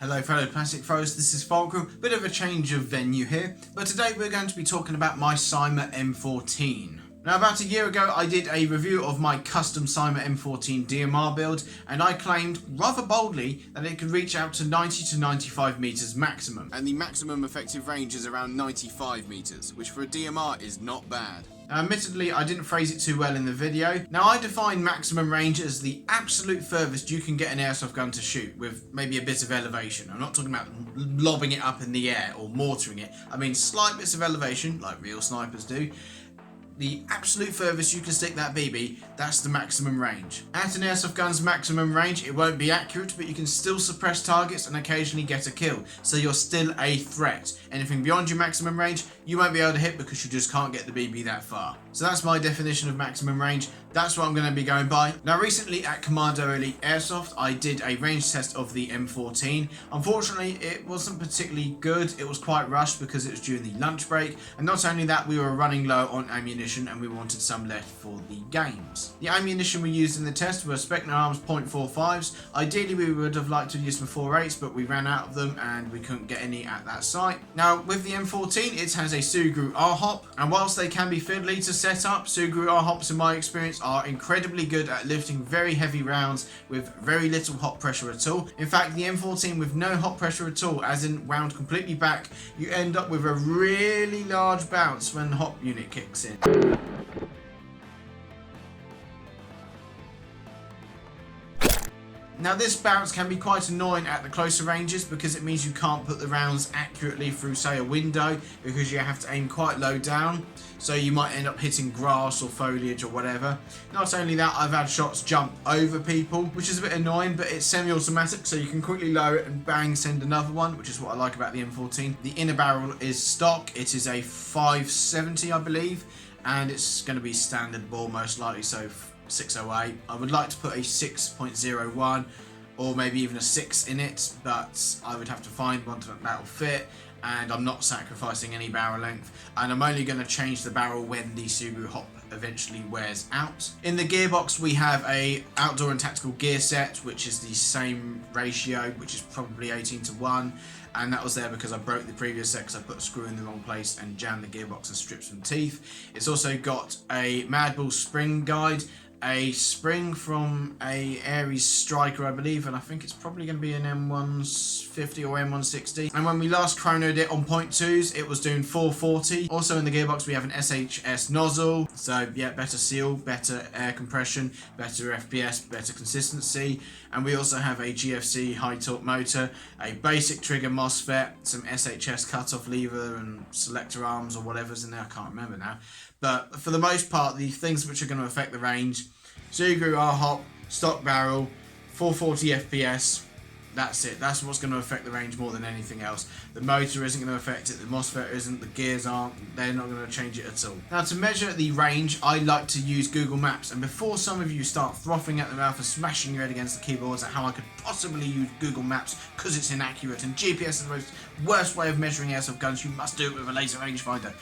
Hello fellow plastic throwers, this is Fulcrum. Bit of a change of venue here, but today we're going to be talking about my CYMA M14. Now about a year ago I did a review of my custom CYMA M14 DMR build, and I claimed rather boldly that it could reach out to 90 to 95 meters maximum. And the maximum effective range is around 95 meters, which for a DMR is not bad. Now, admittedly, I didn't phrase it too well in the video. Now, I define maximum range as the absolute furthest you can get an airsoft gun to shoot with maybe a bit of elevation. I'm not talking about lobbing it up in the air or mortaring it. I mean slight bits of elevation, like real snipers do. The absolute furthest you can stick that BB, that's the maximum range. At an airsoft gun's maximum range, it won't be accurate, but you can still suppress targets and occasionally get a kill. So you're still a threat. Anything beyond your maximum range, you won't be able to hit because you just can't get the BB that far. So that's my definition of maximum range. That's what I'm going to be going by. Now recently at Commando Elite Airsoft, I did a range test of the M14. Unfortunately, it wasn't particularly good. It was quite rushed because it was during the lunch break. And not only that, we were running low on ammunition and we wanted some left for the games. The ammunition we used in the test were Spectre Arms .45s. Ideally, we would have liked to use some 4.8s, but we ran out of them and we couldn't get any at that site. Now with the M14, it has a Sugru R-Hop, and whilst they can be fiddly to set up, Sugru R-Hops in my experience are incredibly good at lifting very heavy rounds with very little hot pressure at all. In fact, the M14 with no hot pressure at all, as in wound completely back, you end up with a really large bounce when the hop unit kicks in. Now this bounce can be quite annoying at the closer ranges because it means you can't put the rounds accurately through, say, a window, because you have to aim quite low down, so you might end up hitting grass or foliage or whatever. Not only that, I've had shots jump over people, which is a bit annoying, but it's semi-automatic, so you can quickly lower it and bang, send another one, which is what I like about the M14. The inner barrel is stock. It is a 570, I believe, and it's going to be standard bore most likely, so 608. I would like to put a 6.01 or maybe even a 6 in it, but I would have to find one that will fit, and I'm not sacrificing any barrel length, and I'm only going to change the barrel when the Sugru Hop eventually wears out. In the gearbox we have a outdoor and tactical gear set, which is the same ratio, which is probably 18:1, and that was there because I broke the previous set because I put a screw in the wrong place and jammed the gearbox and stripped some teeth. It's also got a Mad Bull spring guide, a spring from a Aries Striker, I believe, and I think it's probably going to be an M150 or M160. And when we last chronoed it on .2s, it was doing 440. Also in the gearbox we have an SHS nozzle, so yeah, better seal, better air compression, better FPS, better consistency. And we also have a GFC high torque motor, a basic trigger MOSFET, some SHS cutoff lever and selector arms or whatever's in there, I can't remember now. But for the most part, the things which are going to affect the range: Sugru R-Hop, stock barrel, 440 FPS, that's it. That's what's going to affect the range more than anything else. The motor isn't going to affect it, the MOSFET isn't, the gears aren't, they're not going to change it at all. Now to measure the range, I like to use Google Maps, and before some of you start frothing at the mouth and smashing your head against the keyboards at how I could possibly use Google Maps because it's inaccurate and GPS is the most worst way of measuring airsoft guns, you must do it with a laser rangefinder.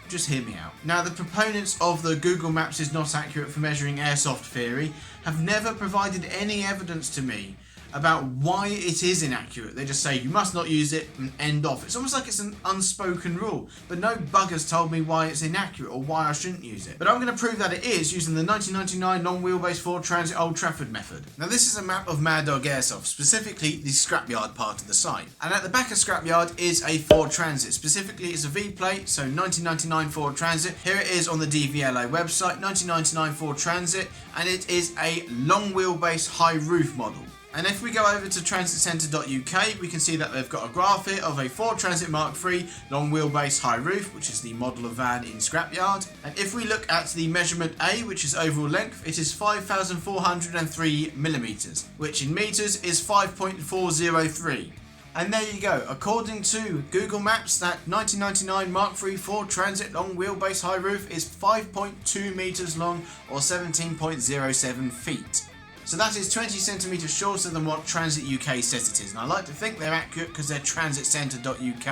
Just hear me out. Now, the proponents of the Google Maps is not accurate for measuring airsoft theory have never provided any evidence to me about why it is inaccurate. They just say you must not use it and end off. It's almost like it's an unspoken rule, but no bugger's told me why it's inaccurate or why I shouldn't use it. But I'm going to prove that it is using the 1999 long wheelbase Ford Transit Old Trafford method. Now this is a map of Mad Dog Airsoft, specifically the scrapyard part of the site. And at the back of scrapyard is a Ford Transit. Specifically it's a V plate, so 1999 Ford Transit. Here it is on the DVLA website, 1999 Ford Transit, and it is a long wheelbase high roof model. And if we go over to transitcentre.uk, we can see that they've got a graph here of a Ford Transit Mark III long wheelbase high roof, which is the model of van in scrapyard. And if we look at the measurement A, which is overall length, it is 5,403 millimeters, which in meters is 5.403. And there you go. According to Google Maps, that 1999 Mark III Ford Transit long wheelbase high roof is 5.2 meters long, or 17.07 feet. So that is 20 centimetres shorter than what Transit UK says it is. And I like to think they're accurate because they're transitcentre.uk.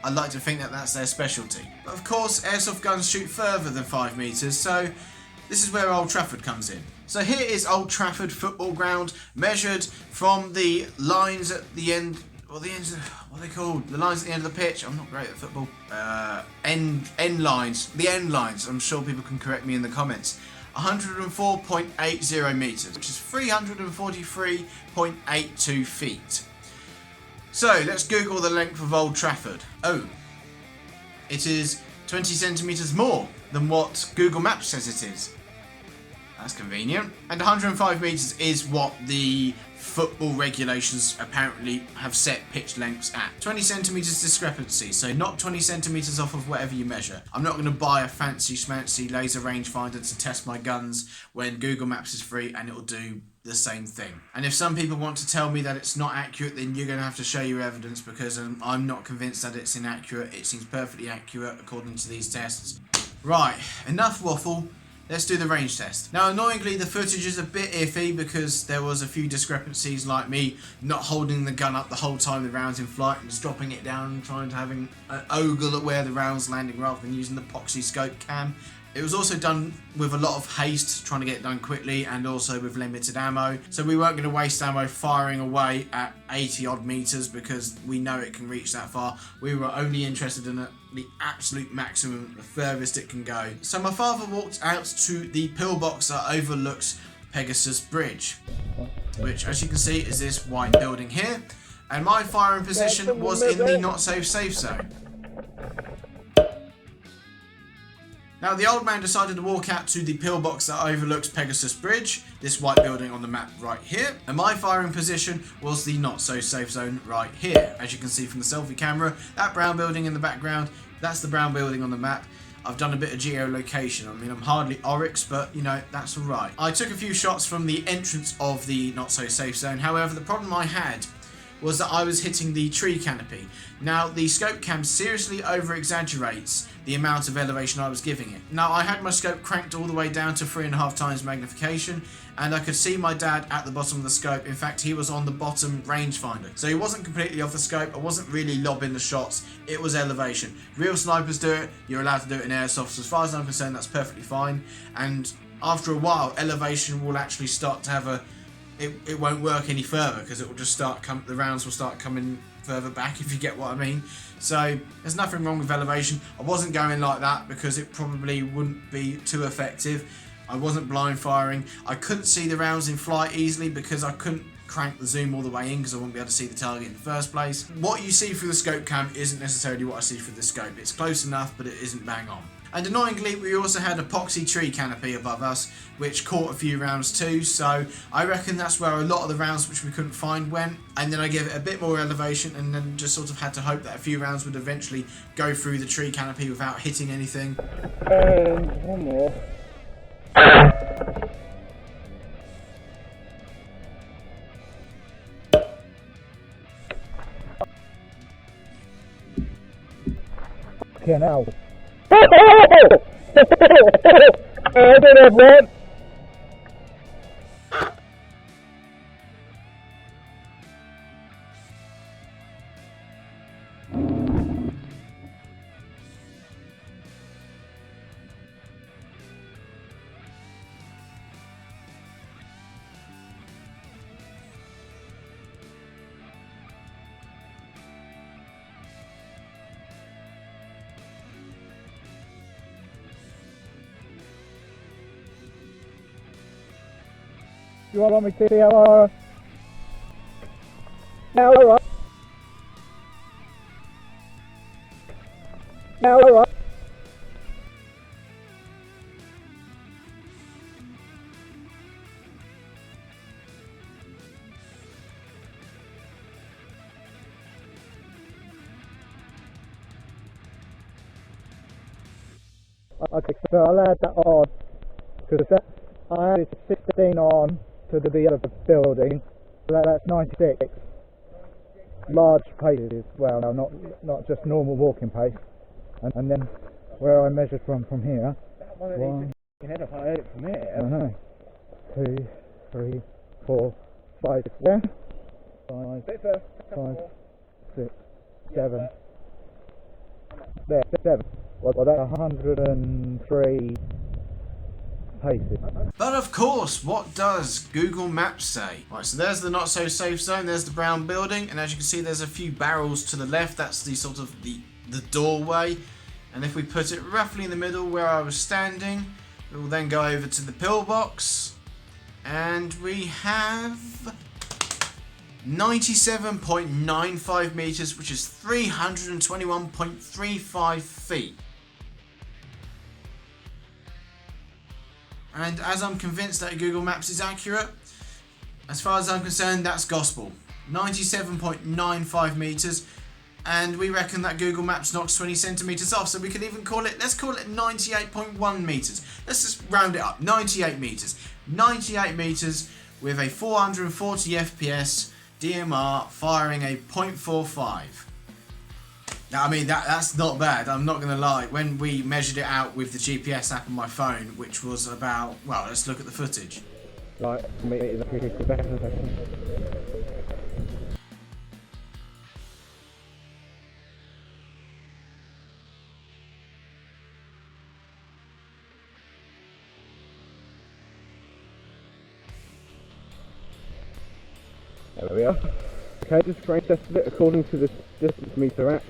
I like to think that that's their specialty. But of course, airsoft guns shoot further than 5 metres, so this is where Old Trafford comes in. So here is Old Trafford football ground, measured from the lines at the end what are they called? The lines at the end of the pitch. I'm not great at football. End lines. The end lines. I'm sure people can correct me in the comments. 104.80 meters, which is 343.82 feet. So let's Google the length of Old Trafford. Oh, it is 20 centimeters more than what Google Maps says it is. That's convenient. And 105 meters is what the football regulations apparently have set pitch lengths at. 20 centimeters discrepancy, so not 20 centimeters off of whatever you measure. I'm not going to buy a fancy schmancy laser rangefinder to test my guns when Google Maps is free and it'll do the same thing. And if some people want to tell me that it's not accurate, then you're going to have to show your evidence, because I'm not convinced that it's inaccurate. It seems perfectly accurate according to these tests. Right, enough waffle. Let's do the range test. Now, annoyingly, the footage is a bit iffy because there was a few discrepancies, like me not holding the gun up the whole time the round's in flight and just dropping it down and trying to having an ogle at where the round's landing rather than using the poxy scope cam. It was also done with a lot of haste, trying to get it done quickly, and also with limited ammo. So we weren't going to waste ammo firing away at 80 odd meters because we know it can reach that far. We were only interested in the absolute maximum, the furthest it can go. So my father walked out to the pillbox that overlooks Pegasus Bridge, which, as you can see, is this white building here. And my firing position was in the not so safe zone. Now, the old man decided to walk out to the pillbox that overlooks Pegasus Bridge, this white building on the map right here, and my firing position was the not so safe zone right here. As you can see from the selfie camera, that brown building in the background, that's the brown building on the map. I've done a bit of geolocation. I mean, I'm hardly Oryx, but, you know, that's alright. I took a few shots from the entrance of the not so safe zone. However, the problem I had was that I was hitting the tree canopy. Now, the scope cam seriously over-exaggerates the amount of elevation I was giving it. Now, I had my scope cranked all the way down to 3.5 times magnification, and I could see my dad at the bottom of the scope. In fact, he was on the bottom rangefinder. So he wasn't completely off the scope. I wasn't really lobbing the shots. It was elevation. Real snipers do it. You're allowed to do it in Airsoft. So as far as I'm concerned, that's perfectly fine. And after a while, elevation will actually start to have a... It won't work any further because it will just start the rounds will start coming further back, if you get what I mean. So there's nothing wrong with elevation. I wasn't going like that because it probably wouldn't be too effective. I wasn't blind firing. I couldn't see the rounds in flight easily because I couldn't crank the zoom all the way in because I wouldn't be able to see the target in the first place. What you see through the scope cam isn't necessarily what I see through the scope. It's close enough, but it isn't bang on. And annoyingly, we also had a epoxy tree canopy above us, which caught a few rounds too, so I reckon that's where a lot of the rounds which we couldn't find went. And then I gave it a bit more elevation and then just sort of had to hope that a few rounds would eventually go through the tree canopy without hitting anything. One more. Okay, now. I don't have one. You want me to see how now alright. Now alright. Okay, so I'll add that on because I added 16 on to the other building, so that's 96 large paces, well no, not just normal walking pace, and then where I measured from here, one, I had it from here. 2, 3, 4, 5, yeah? 5, 6, 7, there, 7. Well, that's 103 paces. But of course, what does Google Maps say? Right, so there's the not so safe zone, there's the brown building, and as you can see there's a few barrels to the left. That's the sort of the doorway, and if we put it roughly in the middle where I was standing, we will then go over to the pillbox, and we have 97.95 meters, which is 321.35 feet. And as I'm convinced that Google Maps is accurate, as far as I'm concerned, that's gospel. 97.95 meters, and we reckon that Google Maps knocks 20 centimeters off, so we could even call it, let's call it 98.1 meters. Let's just round it up, 98 meters. 98 meters with a 440 FPS DMR firing a .45. Now, I mean, that's not bad, I'm not going to lie. When we measured it out with the GPS app on my phone, which was about, well, let's look at the footage. Right, me is a pretty better. There we are. Okay, just range tested it according to the distance meter app,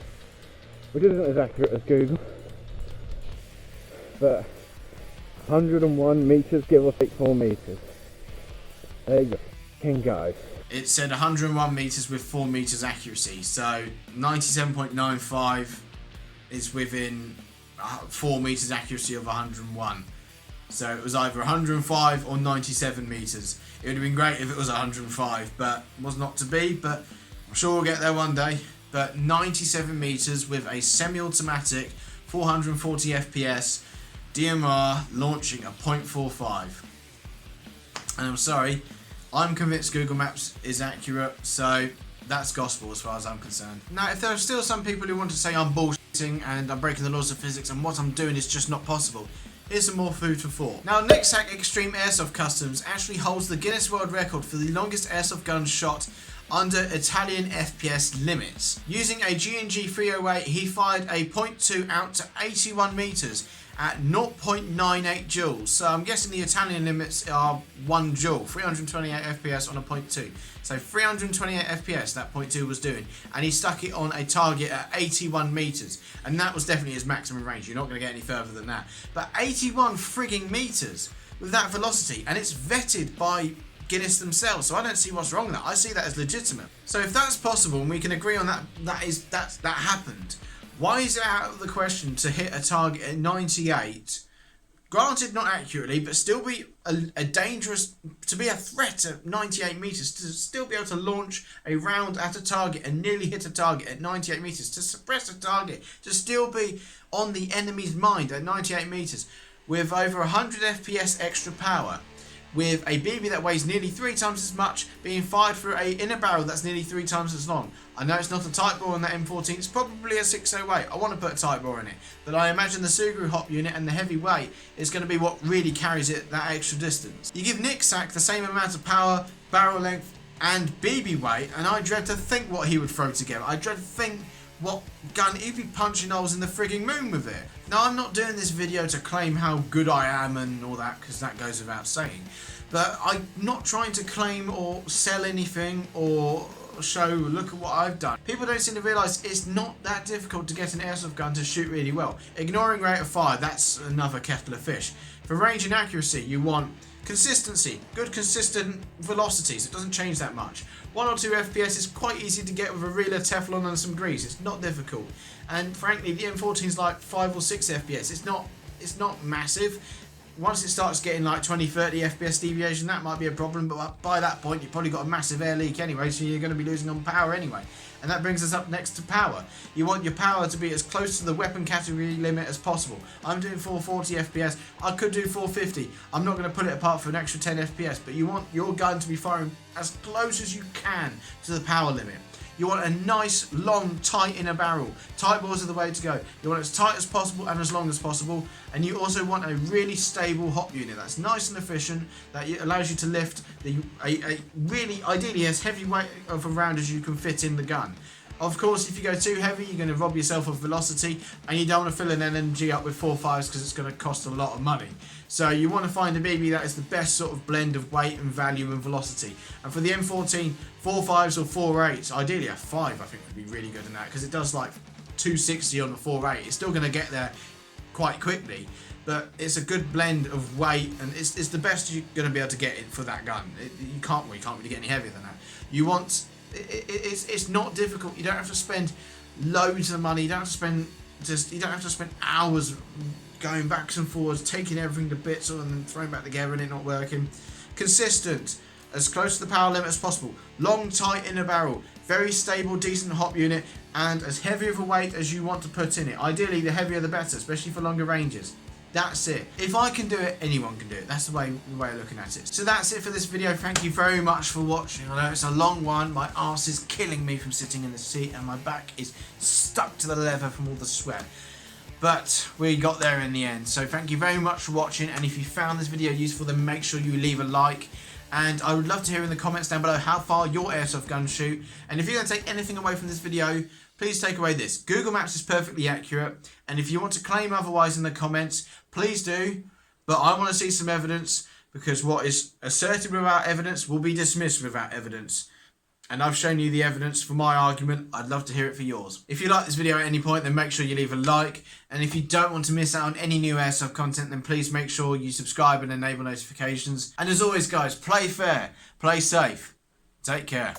which isn't as accurate as Google, but 101 meters, give or take 4 meters. There you can go. It said 101 meters with 4 meters accuracy, so 97.95 is within 4 meters accuracy of 101. So it was either 105 or 97 meters. It would have been great if it was 105, but was not to be. But I'm sure we'll get there one day. But 97 meters with a semi-automatic 440 FPS DMR launching a .45. And I'm sorry, I'm convinced Google Maps is accurate, so that's gospel as far as I'm concerned. Now, if there are still some people who want to say I'm bullshitting and I'm breaking the laws of physics and what I'm doing is just not possible, here's some more food for thought. Now, Nixac Extreme Airsoft Customs actually holds the Guinness World Record for the longest airsoft gun shot under Italian FPS limits. Using a G&G 308, he fired a .2 out to 81 meters at 0.98 joules. So I'm guessing the Italian limits are 1 joule, 328 FPS on a .2. So 328 FPS that .2 was doing, and he stuck it on a target at 81 meters, and that was definitely his maximum range. You're not going to get any further than that. But 81 frigging meters with that velocity, and it's vetted by Guinness themselves, so I don't see what's wrong with that. I see that as legitimate. So if that's possible, and we can agree on that, that happened, why is it out of the question to hit a target at 98? Granted, not accurately, but still be a dangerous, to be a threat at 98 meters, to still be able to launch a round at a target and nearly hit a target at 98 meters, to suppress a target, to still be on the enemy's mind at 98 meters, with over 100 FPS extra power, with a BB that weighs nearly 3 times as much being fired through a inner barrel that's nearly 3 times as long. I know it's not a tight bore on that M14, it's probably a 608. I want to put a tight bore in it, but I imagine the Sugru hop unit and the heavy weight is going to be what really carries it that extra distance. You give Nixac the same amount of power, barrel length and BB weight, and I dread to think what he would throw together. I dread to think what gun he'd be punching holes in the frigging moon with it. Now, I'm not doing this video to claim how good I am and all that, because that goes without saying, but I'm not trying to claim or sell anything or show, look at what I've done. People don't seem to realise it's not that difficult to get an airsoft gun to shoot really well. Ignoring rate of fire, that's another kettle of fish. For range and accuracy, you want consistency, good consistent velocities. It doesn't change that much. 1 or 2 FPS is quite easy to get with a real Teflon and some grease. It's not difficult. And frankly, the M14 is like 5 or 6 FPS. It's not massive. Once it starts getting like 20, 30 FPS deviation, that might be a problem, but by that point you've probably got a massive air leak anyway, so you're going to be losing on power anyway. And that brings us up next to power. You want your power to be as close to the weapon category limit as possible. I'm doing 440 FPS, I could do 450. I'm not going to put it apart for an extra 10 FPS, but you want your gun to be firing as close as you can to the power limit. You want a nice, long, tight inner barrel. Tight bores are the way to go. You want it as tight as possible and as long as possible. And you also want a really stable hop unit that's nice and efficient, that allows you to lift a really, ideally as heavy weight of a round as you can fit in the gun. Of course, if you go too heavy, you're going to rob yourself of velocity, and you don't want to fill an LMG up with 4.5s because it's going to cost a lot of money. So you want to find a BB that is the best sort of blend of weight and value and velocity. And for the M14, 4.5s or 4.8s, ideally a 5 I think would be really good in that, because it does like 260 on the 4.8. It's still going to get there quite quickly, but it's a good blend of weight, and it's the best you're going to be able to get it for that gun. You can't really get any heavier than that. You want... It's not difficult. You don't have to spend loads of money. You don't have to spend hours going backs and forwards, taking everything to bits and then throwing back together and it not working. Consistent, as close to the power limit as possible. Long, tight in the barrel. Very stable, decent hop unit, and as heavy of a weight as you want to put in it. Ideally, the heavier the better, especially for longer ranges. That's it. If I can do it, anyone can do it. That's the way of looking at it. So that's it for this video. Thank you very much for watching. I know it's a long one. My arse is killing me from sitting in the seat, and my back is stuck to the leather from all the sweat. But we got there in the end. So thank you very much for watching. And if you found this video useful, then make sure you leave a like. And I would love to hear in the comments down below how far your airsoft guns shoot. And if you're going to take anything away from this video, please take away this. Google Maps is perfectly accurate. And if you want to claim otherwise in the comments, please do. But I want to see some evidence, because what is asserted without evidence will be dismissed without evidence. And I've shown you the evidence for my argument. I'd love to hear it for yours. If you like this video at any point, then make sure you leave a like. And if you don't want to miss out on any new airsoft content, then please make sure you subscribe and enable notifications. And as always, guys, play fair, play safe. Take care.